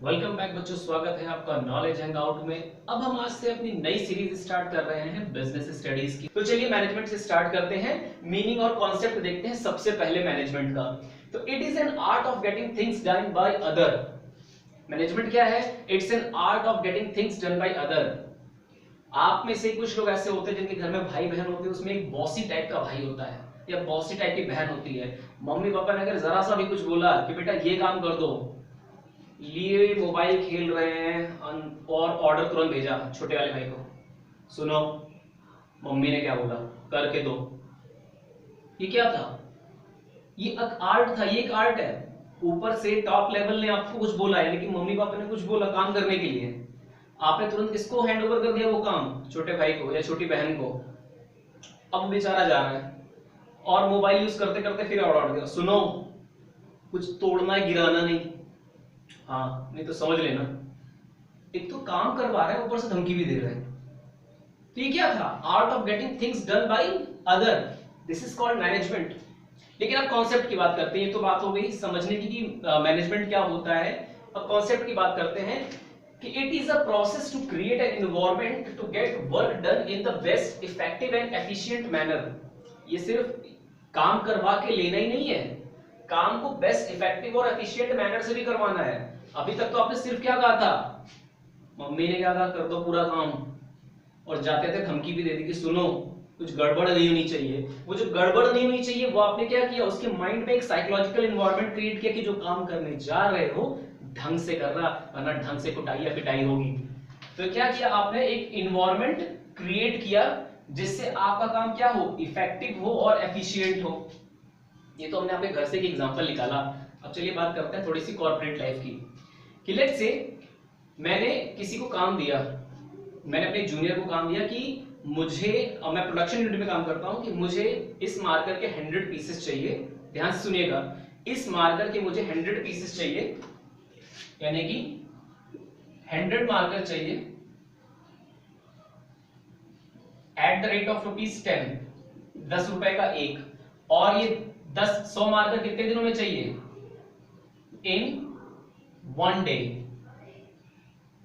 Welcome back बच्चों, स्वागत है आपका नॉलेज हैंग आउट में। अब हम आज से अपनी नई सीरीज स्टार्ट कर रहे हैं बिजनेस स्टडीज की। तो चलिए मैनेजमेंट से स्टार्ट करते हैं। मीनिंग और कॉन्सेप्ट देखते हैं सबसे पहले मैनेजमेंट का। तो it is an art of getting things done by other. Management क्या है? It's an art of getting things done by other. आप में से कुछ लोग ऐसे होते हैं जिनके घर में भाई बहन होते हैं, उसमें एक बॉसी टाइप का भाई होता है या बॉसी टाइप की बहन होती है। मम्मी पापा ने अगर जरा सा भी कुछ बोला कि बेटा ये काम कर दो, लिए मोबाइल खेल रहे हैं और ऑर्डर तुरंत भेजा छोटे वाले भाई को, सुनो मम्मी ने क्या बोला, करके दो। ये क्या था? ये एक आर्ट था, ये एक आर्ट है। ऊपर से टॉप लेवल ने आपको कुछ बोला है, लेकिन मम्मी पापा ने कुछ बोला काम करने के लिए, आपने तुरंत किसको हैंड ओवर कर दिया वो काम? छोटे भाई को या छोटी बहन को। अब बेचारा जा रहा है और मोबाइल यूज करते करते फिर ऑर्डर दिया, सुनो कुछ तोड़ना है गिराना नहीं। हाँ, नहीं तो समझ लेना। एक तो काम करवा रहा है, ऊपर से धमकी भी दे रहा है। तो ये क्या था? Art of getting things done by other, this is called management. लेकिन अब कॉन्सेप्ट की बात करते हैं। ये तो बात हो गई समझने की कि मैनेजमेंट क्या होता है। अब कॉन्सेप्ट की बात करते हैं कि it is a process to create an environment to get work done in the best effective and efficient manner. ये सिर्फ काम करवा के लेना ही नहीं है, काम को बेस्ट इफेक्टिव और एफिशिएंट मैनर से भी करवाना है। अभी तक तो आपने सिर्फ क्या कहा था? मम्मी ने क्या कहा, कर दो पूरा काम, और जाते थे धमकी भी दे दी कि सुनो कुछ गड़बड़ नहीं होनी चाहिए। वो जो गड़बड़ नहीं होनी चाहिए वो आपने क्या किया? उसके माइंड में एक साइकोलॉजिकल एनवायरनमेंट क्रिएट किया कि जो काम करने जा रहे हो ढंग से करना, वरना ढंग से कुटाई या पिटाई होगी। तो क्या किया आपने? एक एनवायरनमेंट क्रिएट किया जिससे आपका काम क्या हो? इफेक्टिव हो और एफिशिएंट हो। ये तो हमने अपने घर से एक एग्जांपल निकाला। अब चलिए बात करते हैं थोड़ी सी कॉर्पोरेट लाइफ की। कि लेट्स से मैंने किसी को काम दिया, मैंने अपने जूनियर को काम दिया कि मुझे, और मैं प्रोडक्शन यूनिट में काम करता हूं, कि मुझे इस मार्कर के 100 पीसेस चाहिए। ध्यान से सुनिएगा, इस मार्कर के मुझे 100 पीसेस चाहिए, यानी कि 100 मार्कर चाहिए एट द रेट ऑफ ₹10, 10 रुपए का एक। और ये 100 मार्कर कितने दिनों में चाहिए? इन 1 डे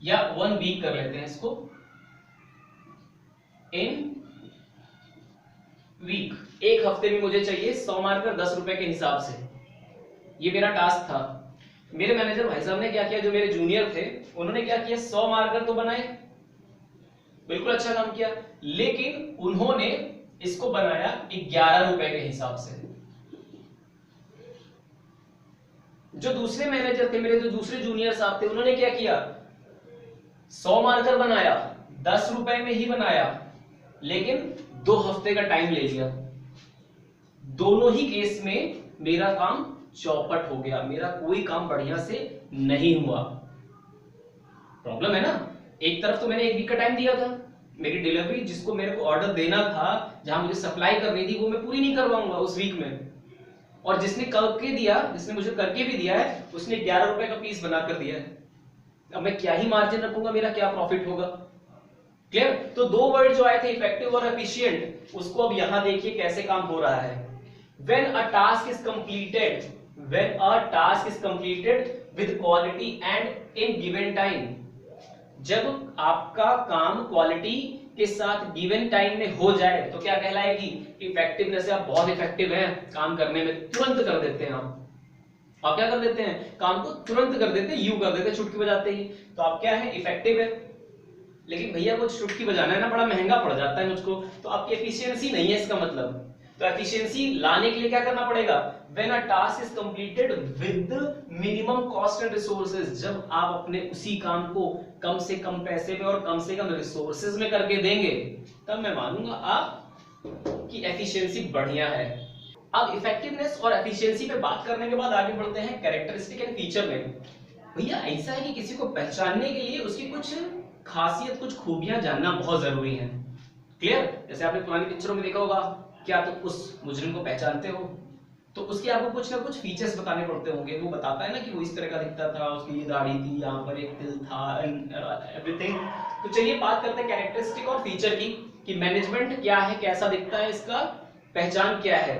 या 1 वीक कर लेते हैं इसको, इन वीक। एक हफ्ते में मुझे चाहिए 100 मार्कर 10 रुपए के हिसाब से। ये मेरा टास्क था। मेरे मैनेजर भाई साहब ने क्या किया, जो मेरे जूनियर थे उन्होंने क्या किया, 100 मार्कर तो बनाए, बिल्कुल अच्छा काम किया, लेकिन उन्होंने इसको बनाया 11 रुपए के हिसाब से। जो दूसरे मैनेजर थे, मेरे जो दूसरे जूनियर साहब थे, उन्होंने क्या किया, 100 मार्कर बनाया, 10 रुपए में ही बनाया, लेकिन 2 हफ्ते का टाइम ले लिया। दोनों ही केस में मेरा काम चौपट हो गया, मेरा कोई काम बढ़िया से नहीं हुआ। प्रॉब्लम है ना। एक तरफ तो मैंने 1 वीक का टाइम दिया था, मेरी डिलीवरी जिसको मेरे को ऑर्डर देना था, जहां मुझे सप्लाई करनी थी, वो मैं पूरी नहीं करवाऊंगा उस वीक में। और जिसने करके दिया, जिसने मुझे करके भी दिया है, उसने 11 रुपए का पीस बनाकर दिया है। अब मैं क्या ही मार्जिन रखूंगा, मेरा क्या प्रॉफिट होगा? क्लियर? तो 2 वर्ड जो आए थे, इफेक्टिव और एफिशिएंट, उसको अब यहां देखिए कैसे काम हो रहा है। When a task is completed, when a task is completed with quality and in given time, जब आपका काम क्वालिटी के साथ गिवन टाइम में हो जाए तो क्या कहलाएगी? इफेक्टिवनेस। आप बहुत इफेक्टिव हैं काम करने में, तुरंत कर देते हैं आप क्या कर देते हैं? काम को तुरंत कर देते हैं, यू कर देते हैं चुटकी बजाते ही। तो आप क्या है? इफेक्टिव है। लेकिन भैया वो चुटकी बजाना है ना, बड़ा महंगा पड़ जाता है मुझको, तो आपकी एफिशिएंसी नहीं है इसका मतलब। तो एफिशिएंसी लाने के लिए क्या करना पड़ेगा? When a task is completed with minimum cost and resources, जब आप अपने उसी काम को कम से कम पैसे में और कम से कम रिसोर्सेज में करके देंगे, तब मैं मानूंगा आप की एफिशिएंसी बढ़िया है। अब इफेक्टिवनेस और एफिशिएंसी पे बात करने के बाद आगे बढ़ते हैं कैरेक्टरिस्टिक एंड फीचर में। भैया ऐसा है कि किसी को पहचानने के लिए उसकी कुछ खासियत, कुछ खूबियां जानना बहुत जरूरी है। क्लियर? जैसे आपने पुरानी पिक्चरों में देखा होगा, क्या तो उस मुजरिम को पहचानते हो तो उसके आपको कुछ ना कुछ फीचर्स बताने पड़ते होंगे। वो बताता है ना कि वो इस तरह का दिखता था, उसकी ये दाढ़ी थी, यहाँ पर एक तिल था, एवरीथिंग। तो चलिए बात करते हैं कैरेक्टरिस्टिक और फीचर की, कि मैनेजमेंट क्या है, कैसा दिखता है, इसका पहचान क्या है।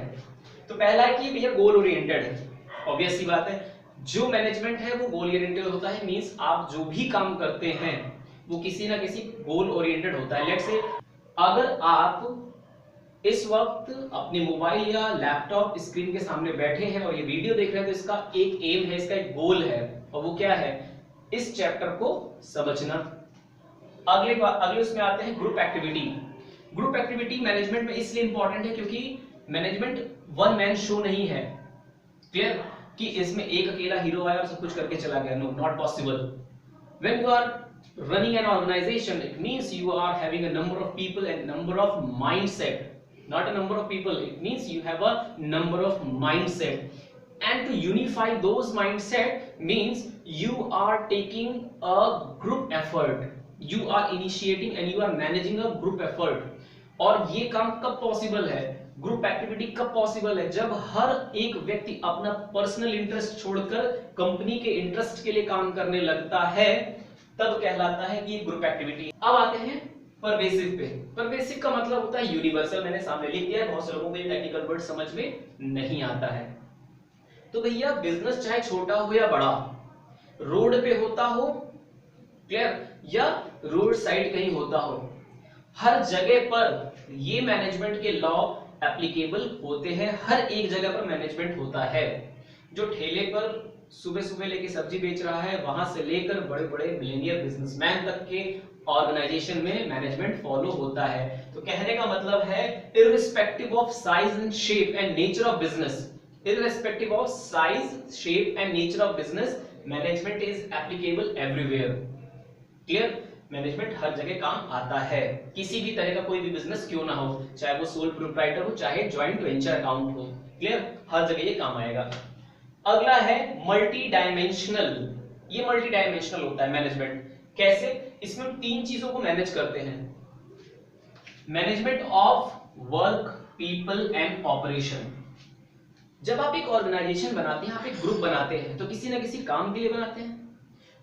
तो पहला है कि भैया गोल ओरिएंटेड है, ऑब्वियस सी बात है। जो मैनेजमेंट है वो गोल ओरिएंटेड होता है, मींस आप जो भी काम करते हैं वो किसी ना किसी गोल ओरिएंटेड होता है। लेट्स से अगर आप इस वक्त अपने मोबाइल या लैपटॉप स्क्रीन के सामने बैठे हैं और ये वीडियो देख रहे हैं तो इसका एक एम है, इसका एक गोल है, और वो क्या है? इस चैप्टर को समझना। अगले उसमें आते हैं group activity. Group activity management में इसलिए इंपॉर्टेंट है क्योंकि मैनेजमेंट वन मैन शो नहीं है। क्लियर? कि इसमें एक अकेला हीरो आया और सब कुछ करके चला गया। No, not possible. When you are running an organization, it means you are having a number of people and number of mindset, not a number of people, it means you have a number of mindset, and to unify those mindset means you are taking a group effort, you are initiating and you are managing a group effort। और ये काम कब possible है, group activity कब possible है? जब हर एक व्यक्ति अपना पर्सनल इंटरेस्ट छोड़कर कंपनी के इंटरेस्ट के लिए काम करने लगता है, तब कहलाता है कि ग्रुप एक्टिविटी। अब आते हैं परवेसिव पे। परवेसिव का मतलब होता है यूनिवर्सल। मैंने सामने लिख दिया है, बहुत से लोगों को ये टेक्निकल वर्ड समझ में नहीं आता है। तो भैया बिजनेस चाहे छोटा हो या बड़ा, रोड पे होता हो, क्लियर, या रोड साइड कहीं होता हो, हर जगह पर ये मैनेजमेंट के लॉ एप्लीकेबल होते हैं। हर एक जगह पर मैनेजमेंट होता है। जो ठेले पर सुबह सुबह लेके सब्जी बेच रहा है, वहां से लेकर बड़े बड़े मिलेनियर बिजनेसमैन तक के ऑर्गेनाइजेशन में मैनेजमेंट फॉलो होता है। तो कहने का मतलब है irrespective of size and shape and nature of business, irrespective of size, shape and nature of business, management is applicable everywhere. Clear? Management हर जगह काम आता है, किसी भी तरह का कोई भी बिजनेस क्यों ना हो, चाहे वो सोल प्रोप्राइटर हो, चाहे ज्वाइंट वेंचर अकाउंट हो। क्लियर? हर जगह ये काम आएगा। अगला है मल्टी डायमेंशनल। ये मल्टी डायमेंशनल होता है मैनेजमेंट। कैसे? इसमें हम तीन चीजों को मैनेज करते हैं। Management of work, people and operation. जब आप एक ऑर्गेनाइजेशन बनाते हैं, आप एक ग्रुप बनाते हैं, तो किसी ना किसी काम के लिए बनाते हैं।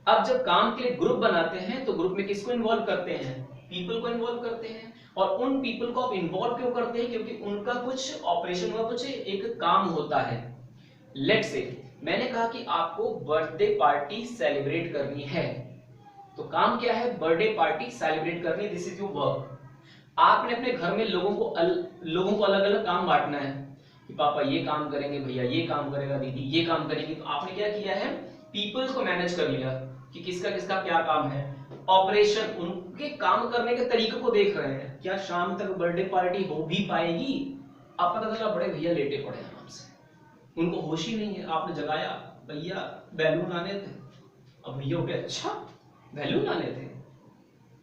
अब जब काम के लिए ग्रुप बनाते हैं तो ग्रुप में किसको इन्वॉल्व करते हैं? पीपल को इन्वॉल्व करते हैं। और उन पीपल को आप इन्वॉल्व क्यों करते हैं? क्योंकि उनका कुछ ऑपरेशन हुआ, कुछ एक काम होता है। लेट्स से मैंने कहा कि आपको बर्थडे पार्टी सेलिब्रेट करनी है, तो काम क्या है? बर्थडे पार्टी सेलिब्रेट करनी। This is your work. आपने अपने घर में लोगों को अलग अलग काम बांटना है कि पापा ये काम करेंगे, भैया ये काम करेगा, दीदी ये काम करेगी। तो आपने क्या किया है? पीपल्स को मैनेज कर लिया कि किसका किसका क्या काम है। ऑपरेशन, उनके काम करने के तरीके को देख रहे हैं, क्या शाम तक बर्थडे पार्टी हो भी पाएगी? आप पता चला बड़े भैया लेटे पड़े आराम से, उनको होश ही नहीं है। आपने जगाया, भैया बैलून आने थे, अब भैया के अच्छा बैलून आने थे।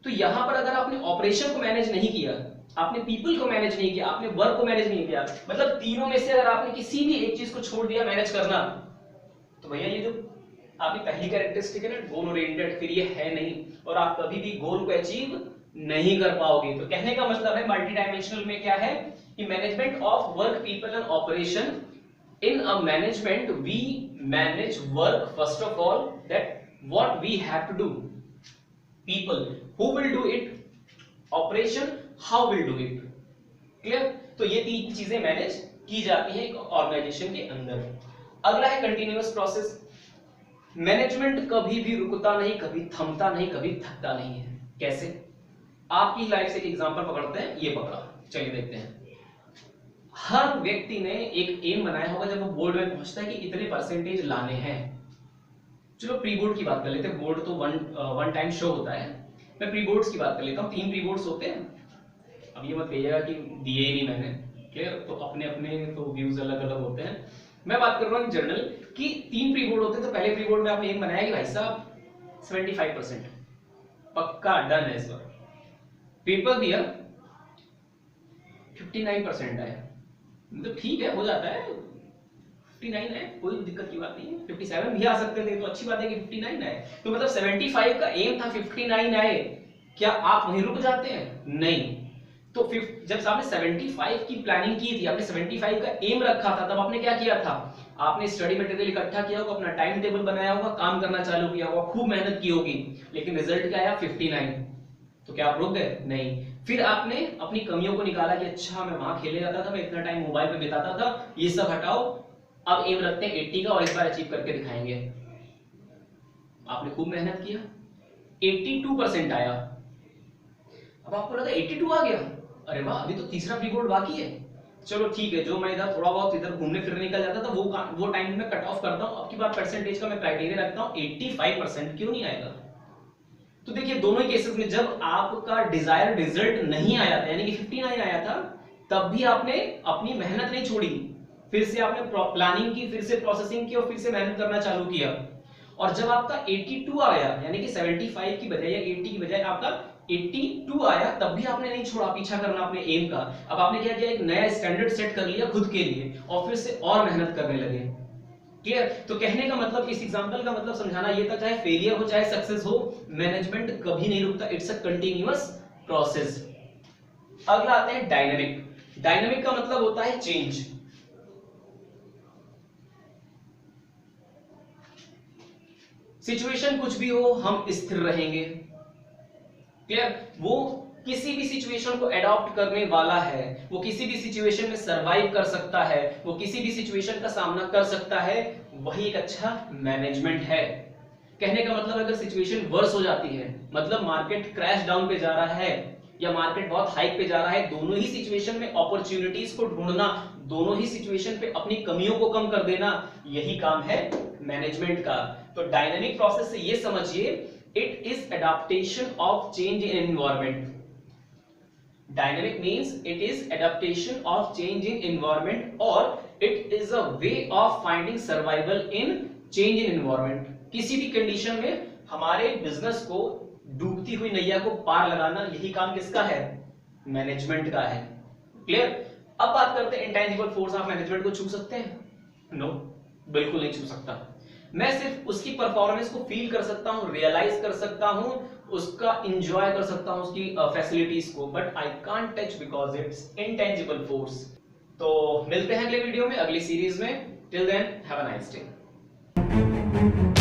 तो यहां पर अगर आपने ऑपरेशन को मैनेज नहीं किया, आपने पीपल को मैनेज नहीं किया, आपने वर्क को मैनेज नहीं किया, मतलब तीनों में से अगर आपने किसी भी एक चीज को छोड़ दिया मैनेज करना, तो भैया ये जो आपकी पहली कैरेक्टरिस्टिक है ना, गोल ओरिएंटेड, फिर ये है नहीं, और आप कभी भी गोल को अचीव नहीं कर पाओगे। तो कहने का मतलब है मल्टी डायमेंशनल में क्या है कि management of work, people and operation. In a management, we manage work first of all, that what we have to do. People, who will do it? Operation, how will do it? Clear? तो ये तीन चीजें manage की जाती है एक organisation के अंदर। अगला है कंटिन्यूअस प्रोसेस। मैनेजमेंट कभी भी रुकता नहीं, कभी थमता नहीं, कभी थकता नहीं है। कैसे? आपकी लाइफ से एक एग्जांपल पकड़ते हैं, ये पकड़ा, चलिए देखते हैं। हर व्यक्ति ने एक एम बनाया होगा जब वो बोर्ड में पहुंचता है कि इतने परसेंटेज लाने हैं। चलो प्री बोर्ड की बात कर लेते हैं, बोर्ड तो वन टाइम शो होता है, मैं प्री बोर्ड्स की बात कर लेता हूँ। 3 प्री बोर्ड्स होते हैं। अब ये मत कहिएगा कि दिए ही नहीं मैंने, क्लियर? तो अपने अपने तो व्यूज अलग अलग होते हैं। मैं बात कर रहा हूँ जनरल कि 3 प्री बोर्ड होते हैं। तो पहले प्री बोर्ड में आपने एम बनाया कि भाई साहब 75% पक्का डन है इस बार। पेपर दिया 59% आया, मतलब ठीक है, हो जाता है। 59 है, कोई दिक्कत की बात नहीं है। 57 भी आ सकते थे, तो अच्छी बात है कि 59 आए। तो मतलब 75 का एम था, 59 आए, क्या आप वहीं रुक जाते हैं? नहीं। तो जब आपने 75 की प्लानिंग की थी, आपने 75 का एम रखा था, तब आपने क्या किया था? आपने स्टडी मटेरियल इकट्ठा किया होगा, अपना टाइम टेबल बनाया होगा, काम करना चालू किया होगा, खूब मेहनत की होगी, लेकिन रिजल्ट क्या आया? 59। तो क्या आप रुक गए? नहीं। फिर आपने अपनी कमियों को निकाला कि अच्छा मैं वहां खेले जाता था, मैं इतना टाइम मोबाइल पे बिताता था, ये सब हटाओ, अब एम रखते हैं 80 का और इस बार अचीव करके दिखाएंगे। आपने खूब मेहनत किया, 82% आया। अब आपको लगा 82 आ गया, अरे वाह, अभी तो तीसरा प्री बोर्ड बाकी है। चलो ठीक है, जो मैं इधर थोड़ा बहुत इधर घूमने फिरने निकल जाता था वो टाइम में कट ऑफ करता हूं। अब की बार परसेंटेज का मैं क्राइटेरिया रखता हूं 85%, क्यों नहीं आएगा? तो देखिए दोनों ही केसेस में जब आपका डिजायर्ड रिजल्ट नहीं आया था, यानी कि 59 आया था, तब भी आपने अपनी मेहनत नहीं छोड़ी, फिर से आपने प्लानिंग की, फिर से प्रोसेसिंग की और फिर से मेहनत करना चालू किया। और जब आपका 82 आया, यानी कि 75 की बजाय या 80 की बजाय आपका 82 आया, तब भी आपने नहीं छोड़ा पीछा करना अपने एम का। अब आपने क्या किया, एक नया स्टैंडर्ड सेट कर लिया खुद के लिए और फिर से और मेहनत करने लगे। क्लियर? तो कहने का मतलब, इस एग्जांपल का मतलब समझाना ये था, चाहे फेलियर हो चाहे सक्सेस हो, मैनेजमेंट कभी नहीं रुकता, इट्स अ कंटीन्यूअस प्रोसेस। अगला आते हैं डायनेमिक। डायनेमिक का मतलब होता है चेंज। सिचुएशन कुछ भी हो, हम स्थिर रहेंगे। क्लियर? वो किसी भी सिचुएशन को एडॉप्ट करने वाला है, वो किसी भी सिचुएशन में सरवाइव कर सकता है, वो किसी भी सिचुएशन का सामना कर सकता है, वही एक अच्छा मैनेजमेंट है। कहने का मतलब अगर सिचुएशन वर्स हो जाती है, मतलब मार्केट क्रैश डाउन पे जा रहा है या मार्केट बहुत हाइक पे जा रहा है, दोनों ही सिचुएशन में अपॉर्चुनिटीज को ढूंढना, दोनों ही सिचुएशन पे अपनी कमियों को कम कर देना, यही काम है मैनेजमेंट का। तो डायनामिक प्रोसेस से ये समझिए, it is adaptation of change in environment. Dynamic means it is adaptation of change in environment or it is a way of finding survival in change in environment। किसी भी condition में हमारे business को, डूबती हुई नैया को पार लगाना, यही काम किसका है? मैनेजमेंट का है। क्लियर? अब बात करते हैं इंटेंजिबल फोर्स ऑफ मैनेजमेंट को छू सकते हैं? नो, बिल्कुल नहीं छू सकता। मैं सिर्फ उसकी परफॉर्मेंस को फील कर सकता हूं, रियलाइज कर सकता हूं, उसका एंजॉय कर सकता हूं, उसकी फैसिलिटीज को, but I can't touch because it's intangible force. तो मिलते हैं अगले वीडियो में, अगली सीरीज में। Till then have a nice day.